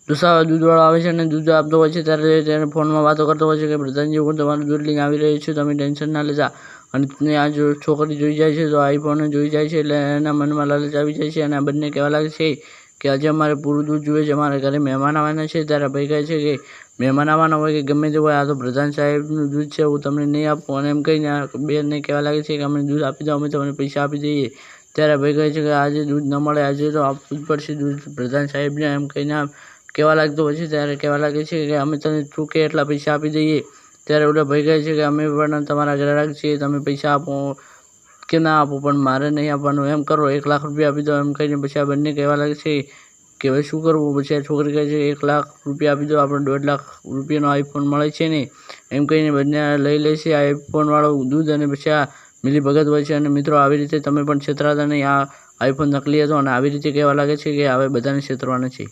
દૂધવાળો આવે છે અને દૂધ આપતો હોય છે ત્યારે તેને ફોનમાં વાતો કરતો હોય છે કે પ્રધાનજી હું તમારું દૂધ લઈને આવી રહ્યો છું, તમે ટેન્શન ના લેતા. અને આ છોકરી જોઈ જાય છે તો આઈફોન જોઈ જાય છે એટલે એના મનમાં લાલચ આવી જાય છે અને આ બંને કહેવા લાગે છે કે આજે અમારે પૂરું દૂધ જોઈએ છે, અમારા ઘરે મહેમાન આવવાના છે. ત્યારે ભાઈ કહે છે કે મહેમાન આવવાના હોય કે ગમે તે હોય, આ તો પ્રધાન સાહેબનું દૂધ છે, હું તમને નહીં આપું. અને એમ કહીને આ બેનને કહેવા લાગે છે કે અમને દૂધ આપી દો, અમે તમને પૈસા આપી દઈએ. ત્યારે ભાઈ કહે છે કે આજે દૂધ ન મળે, આજે તો આપવું જ પડશે દૂધ પ્રધાન સાહેબને, એમ કહીને કહેવા લાગતો હોય છે. ત્યારે કહેવા લાગે છે કે અમે તને ચૂકે એટલા પૈસા આપી દઈએ. ત્યારે ઓલા ભાઈ કહે છે કે અમે પણ તમારા ગ્રાહક છીએ, તમે પૈસા આપો કે ના આપો પણ મારે નહીં આપવાનું, એમ કરો 1 લાખ રૂપિયા આપી દો. એમ કહીને પછી આ બંને કહેવા લાગે છે કે હવે શું કરવું. પછી આ છોકરી કહે છે 1 લાખ રૂપિયા આપી દો, આપણે 1.5 લાખ રૂપિયાનો આઈફોન મળે છે ને. એમ કહીને બંને લઈ લે છે આઈફોનવાળો દૂધ અને પછી આ મિલીભગત હોય છે. અને મિત્રો આવી રીતે તમે પણ છેતરાતા નહીં, આ આઈફોન નકલી હતો અને આવી રીતે કહેવા લાગે છે કે હવે બધાને છેતરવાના છે.